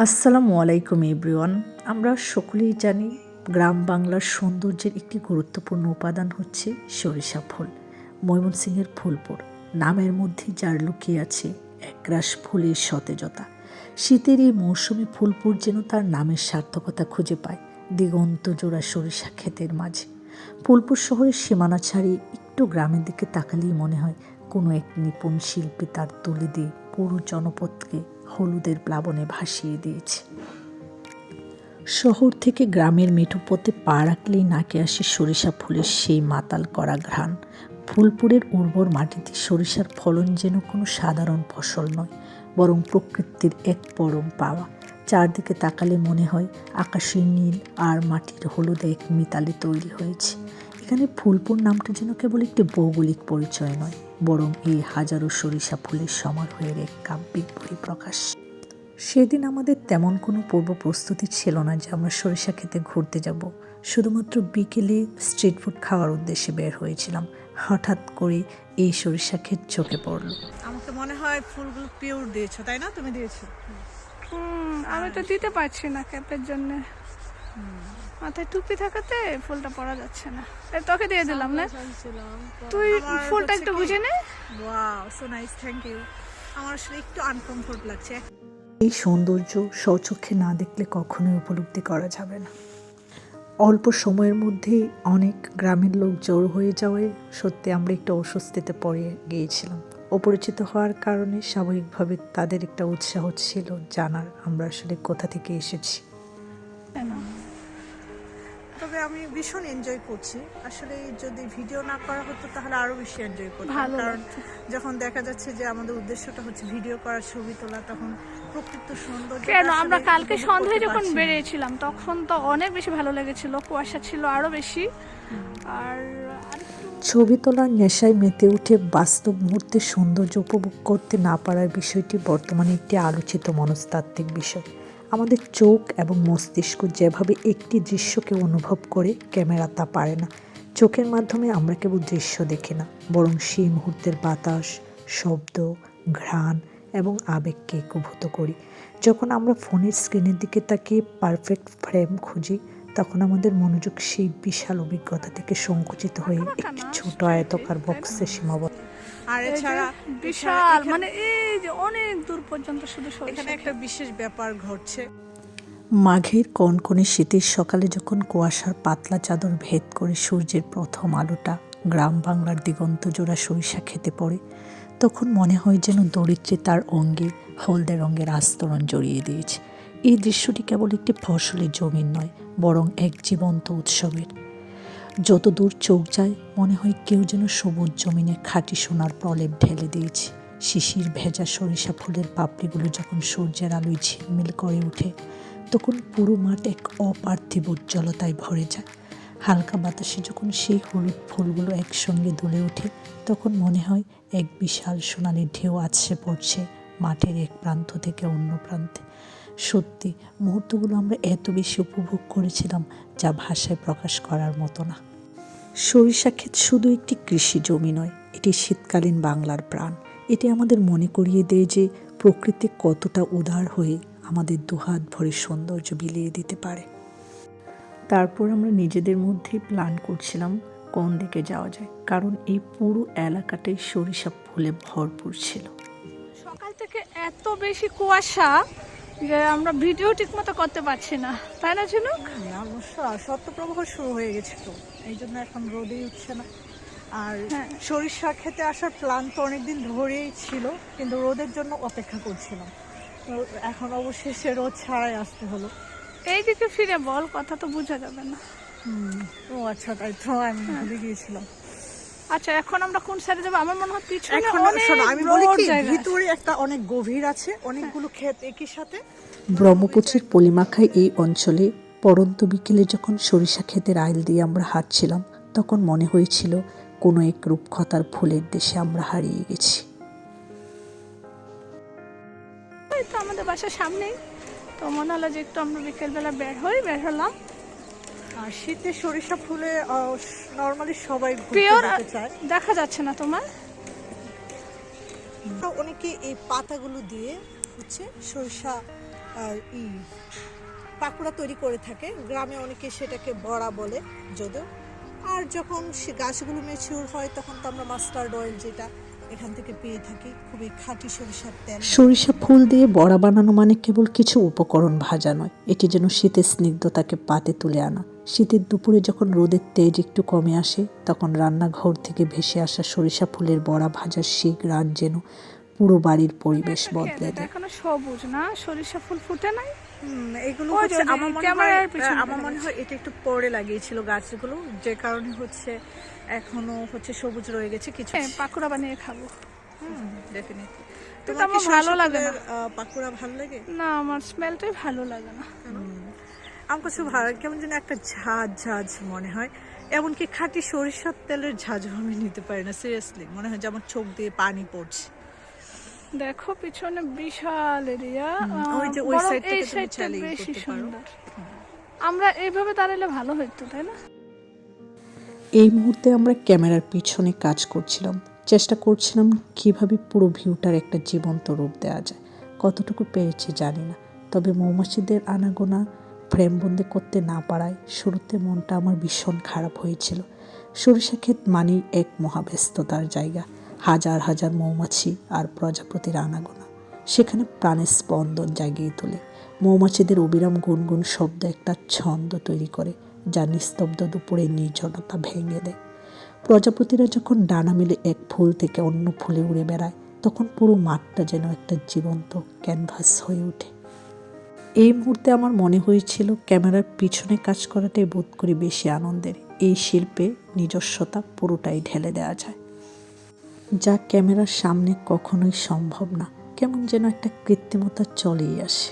আসসালামু আলাইকুম এভরিওয়ান। আমরা সকলেই জানি গ্রাম বাংলার সৌন্দর্যের একটি গুরুত্বপূর্ণ উপাদান হচ্ছে সরিষা ফুল। ময়মনসিংহের ফুলপুর নামের মধ্যে যার লুকিয়ে আছে একরাশ ফুলের সতেজতা। শীতের এই মৌসুমে ফুলপুর যেন তার নামের সার্থকতা খুঁজে পায় দিগন্ত জোড়া সরিষা ক্ষেতের মাঝে। ফুলপুর শহরের সীমানা ছাড়িয়ে একটু গ্রামের দিকে তাকালেই মনে হয় কোনো এক নিপুণ শিল্পী তার তুলি দিয়ে পুরো জনপদকে হলুদের প্লাবনে ভাসিয়ে দিয়েছে। শহর থেকে গ্রামের মেঠো পথে পা রাখলেই নাকে আসে সরিষা ফুলের সেই মাতাল করা ঘ্রাণ। ফুলপুরের উর্বর মাটিতে সরিষার ফলন যেন কোনো সাধারণ ফসল নয়, বরং প্রকৃতির এক পরম পাওয়া। চারদিকে তাকালে মনে হয় আকাশের নীল আর মাটির হলুদে এক মিতালি তৈরি হয়েছে। এখানে ফুলপুর নামটা যেন কেবল একটি ভৌগোলিক পরিচয় নয়, বরং এই হাজারো সরিষা ফুলের সমারোহের এক কাব্যিক বহিঃপ্রকাশ। সেদিন আমাদের তেমন কোনো পূর্ব প্রস্তুতি ছিল না যে আমরা সরিষা খেতে ঘুরতে যাব। শুধুমাত্র বিকেলে স্ট্রিট ফুড খাওয়ার উদ্দেশ্যে বের হয়েছিলাম। হঠাৎ করে এই সরিষা ক্ষেত চোখে পড়ল। আমাকে মনে হয় ফুলগুলো পিওর দিয়েছো, তাই না? তুমি দিয়েছো? আমি তো দিতে পারছি না ক্যাপের জন্য। মাথায় টুপি থাকাতে ফুলটা পরা যাচ্ছে না। তোকে দিয়ে দিলাম না, তুই ফুলটা একটু বুঝে নে। Wow, so nice, thank you. আমার আসলে একটু আনকমফোর্ট লাগছে। এই সৌন্দর্য স্বচক্ষে না দেখলে কখনোই উপলব্ধি করা যাবে না। অল্প সময়ের মধ্যেই অনেক গ্রামের লোক জড়ো হয়ে যাওয়ায় সত্যি আমরা একটু অস্বস্তিতে পড়ে গিয়েছিলাম। অপরিচিত হওয়ার কারণে স্বাভাবিকভাবে তাদের একটা উৎসাহ ছিল জানার আমরা আসলে কোথা থেকে এসেছি। তবে আমি ভীষণ এনজয় করছি। আসলে যদি ভিডিও না করা হতো তাহলে আরো বেশি এনজয় করতাম, কারণ যখন দেখা যাচ্ছে যে আমাদের উদ্দেশ্যটা হচ্ছে ভিডিও করা, ছবি তোলা, তখন প্রকৃতির সৌন্দর্য। কেন আমরা কালকে সন্ধ্যায় যখন বেরিয়েছিলাম তখন তো অনেক বেশি ভালো লেগেছিল, কুয়াশা ছিল আরো বেশি। আর ছবি তোলার নেশায় মেতে উঠে বাস্তব মুহূর্তে সৌন্দর্য উপভোগ করতে না পারার বিষয়টি বর্তমানে একটি আলোচিত মনস্তাত্ত্বিক বিষয়। আমাদের চোখ এবং মস্তিষ্ক যেভাবে একটি দৃশ্যকে অনুভব করে, ক্যামেরা তা পারে না। চোখের মাধ্যমে আমরা কেবল দৃশ্য দেখি না, বরং সেই মুহূর্তের বাতাস, শব্দ, ঘ্রাণ এবং আবেগকে একীভূত করি। যখন আমরা ফোনের স্ক্রিনের দিকে তাকিয়ে পারফেক্ট ফ্রেম খুঁজি, তখন আমাদের মনোযোগ সেই বিশাল অভিজ্ঞতা থেকে সংকুচিত হয়ে একটি ছোট আয়তকার বক্সে সীমাবদ্ধ। আর এছাড়া বিশাল মানে এই যে অনেক দূর পর্যন্ত শুধু এখানে একটা বিশেষ ব্যাপার ঘটছে। মাঘের কনকনে শীতের সকালে যখন কুয়াশার পাতলা চাদর ভেদ করে সূর্যের প্রথম আলোটা গ্রাম বাংলার দিগন্ত জোড়া সরিষা খেতে পড়ে, তখন মনে হয় যেন দরিদ্রে তার অঙ্গে হলদে রঙের আস্তরণ জড়িয়ে দিয়েছে। এই দৃশ্যটি কেবল একটি ফসলের জমির নয়, বরং এক জীবন্ত উৎসবের। যত দূর চোখ যায় মনে হয় কেউ যেন সবুজ জমিনে খাঁটি সোনার প্রলেপ ঢেলে দিয়েছে। শিশির ভেজা সরিষা ফুলের পাপড়িগুলো যখন সূর্যের আলোয় ঝিলমিল করে ওঠে, তখন পুরো মাঠ এক অপার্থিব উজ্জ্বলতায় ভরে যায়। হালকা বাতাসে যখন সেই হলুদ ফুলগুলো একসঙ্গে দুলে ওঠে, তখন মনে হয় এক বিশাল সোনালি ঢেউ আছড়ে পড়ছে মাঠের এক প্রান্ত থেকে অন্য প্রান্তে। সত্যি মুহূর্তগুলো আমরা এত বেশি উপভোগ করেছিলাম যা ভাষায় প্রকাশ করার মতো না। সরিষা ক্ষেত শুধু একটি কৃষি জমি নয়, এটি শীতকালীন বাংলার প্রাণ। এটি আমাদের মনে করিয়ে দেয় যে প্রকৃতি কতটা উদার হয়ে আমাদের দুহাত ভরে সৌন্দর্য বিলিয়ে দিতে পারে। তারপর আমরা নিজেদের মধ্যেই প্ল্যান করছিলাম কোন দিকে যাওয়া যায়, কারণ এই পুরো এলাকাটাই সরিষা ফুলে ভরপুর ছিল। সকাল থেকে এত বেশি কুয়াশা যে আমরা ভিডিও ঠিকমতো করতে পারছি না, তাই না ছিল? শৈত্যপ্রবাহ শুরু হয়ে গেছে, তো এই জন্য এখন রোদেই উঠছে না। আর সরিষা খেতে আসার প্ল্যান তো অনেকদিন ধরেই ছিল, কিন্তু রোদের জন্য অপেক্ষা করছিলাম। তো এখন অবশেষে রোদ ছাড়াই আসতে হলো। এইদিকে ফিরে বল, কথা তো বোঝা যাবে না। ও আচ্ছা, তাই তো আমি ভুলে গিয়েছিলাম। আচ্ছা, এখন আমরা কোন সাইডে যাব? আমার মনে হয় পিছনে আমি বলি কি, ভিতরে একটা অনেক গভীর আছে, অনেকগুলো ক্ষেত একই সাথে। ব্রহ্মপুত্রের পলিমাখায় এই অঞ্চলে পরন্ত বিকেলে যখন সরিষা ক্ষেতের আইল দিয়ে আমরা হাঁটছিলাম, তখন মনে হয়েছিল কোনো এক রূপকথার ফুলের দেশে আমরা হারিয়ে গেছি। তো আমাদের বাসার সামনেই, তো মনে হলো যে একটু আমরা বিকেলবেলা বের হলাম। আর শীতে সরিষা ফুলে নরমালি সবাই পিওর ঘুরতে চায়। দেখা যাচ্ছে না তোমার? অনেকে এই পাতাগুলো দিয়ে হচ্ছে সরিষা পাকুড়া তৈরি করে থাকে। গ্রামে অনেকে সেটাকে বড়া বলে যদিও। আর যখন সে গাছগুলো ম্যাচিউর হয় তখন তো আমরা মাস্টার্ড অয়েল যেটা এখান থেকে পেয়ে থাকি, খুবই খাঁটি সরিষার তেল। সরিষা ফুল দিয়ে বড়া বানানো মানে কেবল কিছু উপকরণ ভাজা নয়, এটি যেন শীতের স্নিগ্ধতাকে পাতে তুলে আনা। শীতের দুপুরে যখন রোদের তেজ একটু কমে আসে তখন রান্নাঘর থেকে ভেসে আসা সরিষা ফুলের বড়া ভাজার সেই ঘ্রাণ যেন পুরো বাড়ির পরিবেশ বদলে দেয়। এখনো সবুজ না, সরিষা ফুল ফুটে নাই। এগুলো ওই হচ্ছে যে আমার ক্যামেরার পিছনে মনে হয় এটা একটু পরে লাগিয়েছিল গাছগুলো, যে কারণে হচ্ছে এখনো হচ্ছে সবুজ রয়ে গেছে কিছু। পাকোড়া বানিয়ে খাবো। ডেফিনেটলি। কিন্তু তোমার কি আমার ভালো লাগে না। পাকুড়া ভালো লাগে? না, আমার স্মেলটাই ভালো লাগে না। আমার কাছে ভালো কেমন যেন একটা ঝাঁঝ ঝাঁঝ মনে হয়। এমনকি খাঁটি সরিষার তেলের ঝাঁঝও আমি নিতে পারি না, সিরিয়াসলি মনে হয় যেমন চোখ দিয়ে পানি পড়ছে। দেখো পিছনে বিশাল এরিয়া, ওই যে ওই সাইড থেকে এই তুমি সাইডটা চাইলে বেশি করতে পারো। সুন্দর। আমরা এইভাবে দাঁড়ালে ভালো হতো, তাই না? এই মুহূর্তে আমরা ক্যামেরার পিছনে কাজ করছিলাম, চেষ্টা করছিলাম কিভাবে পুরো ভিউটার একটা জীবন্ত রূপ দেওয়া যায়। কতটুকু পেরেছি জানি না, তবে মৌমাছিদের আনাগোনা ফ্রেমবন্দি করতে না পারায় শুরুতে মনটা আমার ভীষণ খারাপ হয়েছিল। সরিষা ক্ষেত মানেই এক মহাব্যস্ততার জায়গা, হাজার হাজার মৌমাছি আর প্রজাপতির আনাগোনা সেখানে প্রাণের স্পন্দন জাগিয়ে তোলে। মৌমাছিদের অবিরাম গুনগুন শব্দ একটা ছন্দ তৈরি করে যা নিস্তব্ধ দুপুরে নির্জনতা ভেঙে দেয়। প্রজাপতিরা যখন ডানা মেলে এক ফুল থেকে অন্য ফুলে উড়ে বেড়ায় তখন পুরো মাঠটা যেন একটা জীবন্ত ক্যানভাস হয়ে ওঠে। এই মুহূর্তে আমার মনে হয়েছিল ক্যামেরার পিছনে কাজ করাটাই বোধ করি বেশি আনন্দের। এই শিল্পে নিজস্বতা পুরোটাই ঢেলে দেওয়া যায়, যা ক্যামেরার সামনে কখনোই সম্ভব না। কেমন যেন একটা কৃত্রিমতা চলেই আসে।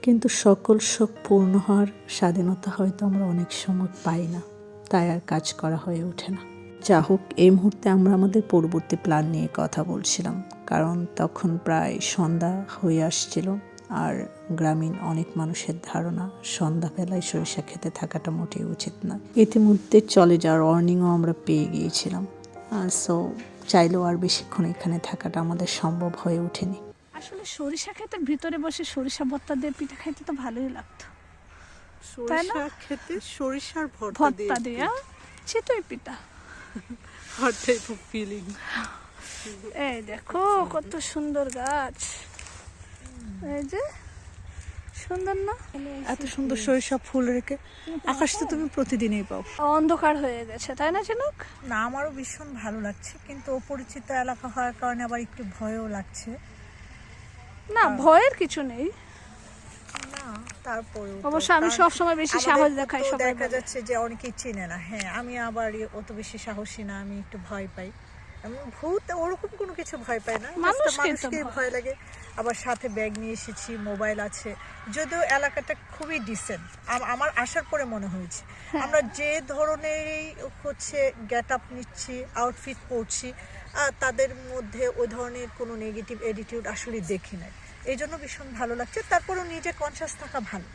কিন্তু সকল শখ পূর্ণ হওয়ার স্বাধীনতা হয়তো আমরা অনেক সময় পাই না, তাই আর কাজ করা হয়ে ওঠে না। যা হোক, এই মুহূর্তে আমরা আমাদের পরবর্তী প্ল্যান নিয়ে কথা বলছিলাম, কারণ তখন প্রায় সন্ধ্যা হয়ে আসছিল। আর গ্রামীণ অনেক মানুষের ধারণা সন্ধ্যাবেলায় সরিষা খেতে থাকাটা মোটেই উচিত নয়। ইতিমধ্যে চলে যাওয়ার ওয়ার্নিংও আমরা পেয়ে গিয়েছিলাম, সো চাইলেও আর বেশিক্ষণ এখানে থাকাটা আমাদের সম্ভব হয়ে ওঠেনি। আসলে সরিষা ক্ষেতের ভিতরে বসে সরিষা ভর্তা দিয়ে পিঠা খাইতে তো ভালোই লাগতো, তাই না? সরিষা খেতে সরিষার ভর্তা দিয়ে চিতই পিঠা, হট টাইপ অফ ফিলিং। এই দেখো কত সুন্দর গাছ, এই যে সুন্দর না? এত সুন্দর সরিষা ফুল রেখে আকাশ তো তুমি প্রতিদিনই পাও। অন্ধকার হয়ে গেছে, তাই না ঝিনুক? না, আমারও ভীষণ ভালো লাগছে, কিন্তু অপরিচিত এলাকা হওয়ার কারণে আবার একটু ভয়ও লাগছে। না, ভয়ের কিছু নেই। না, তারপরে অবশ্য আমি সবসময় বেশি সাহস দেখাই, সবাই দেখা যাচ্ছে যে অনেকেই চিনে না। হ্যাঁ, আমি আবার অত বেশি সাহসী না, আমি একটু ভয় পাই। আমি ভূত ওরকম কোনো কিছু ভয় পাই না, মানুষকে ভয় লাগে। আবার সাথে ব্যাগ নিয়ে এসেছি, মোবাইল আছে, যদিও এলাকাটা খুবই ডিসেন্ট আমার আসার পরে মনে হয়েছে। আমরা যে ধরনেরই হচ্ছে গেট আপ নিচ্ছি, আউটফিট পরছি, তাদের মধ্যে ওই ধরনের কোনো নেগেটিভ অ্যাটিটিউড আসলে দেখি নাই। এই জন্য ভীষণ ভালো লাগছে। তারপরেও নিজে কনসিয়াস থাকা ভালো।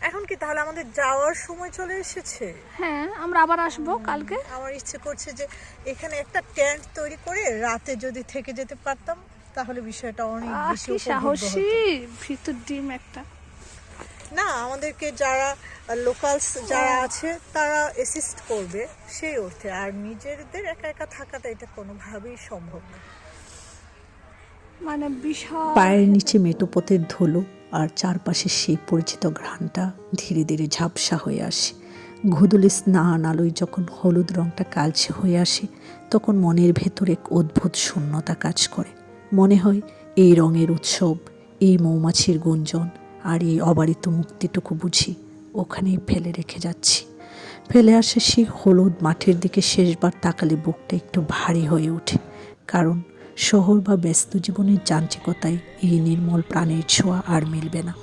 এখন কি তাহলে আমাদের যাওয়ার সময় চলে এসেছে? হ্যাঁ, আমরা আবার আসবো কালকে। আমার ইচ্ছে করছে যে এখানে একটা টেন্ট তৈরি করে রাতে যদি থেকে যেতে পারতাম তাহলে বিষয়টা অনেক বেশি উপভোগ্য হতো। ভিতর ডিম একটা। না, আমাদেরকে যারা লোকালস যারা আছে তারা অ্যাসিস্ট করবে সেই অর্থে, আর নিজেদের একা একা থাকাটা এটা কোনোভাবেই সম্ভব না। মানে বিশাল পায়ের নিচে মেটোপথের ধুলো আর চারপাশে সেই পরিচিত ঘ্রাণটা ধীরে ধীরে ঝাপসা হয়ে আসে। ঘুদুলি স্নান আলোয় যখন হলুদ রংটা কালচে হয়ে আসে তখন মনের ভেতর এক অদ্ভুত শূন্যতা কাজ করে। মনে হয় এই রঙের উৎসব, এই মৌমাছির গুঞ্জন আর এই অবারিত মুক্তিটুকু বুঝি ওখানেই ফেলে রেখে যাচ্ছি। ফেলে আসে সেই হলুদ মাঠের দিকে শেষবার তাকালে বুকটা একটু ভারী হয়ে ওঠে, কারণ শহর বা ব্যস্ত জীবনের যান্ত্রিকতায় এই নির্মল প্রাণের ছোঁয়া আর মিলবে না।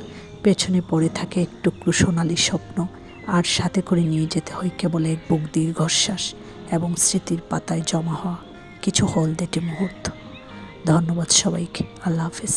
পেছনে পড়ে থাকে একটু সোনালি স্বপ্ন, আর সাথে করে নিয়ে যেতে হয় কেবল এক বুক দীর্ঘশ্বাস এবং স্মৃতির পাতায় জমা হওয়া কিছু হলদেটে মুহূর্ত। ধন্যবাদ সবাইকে। আল্লাহ হাফেজ।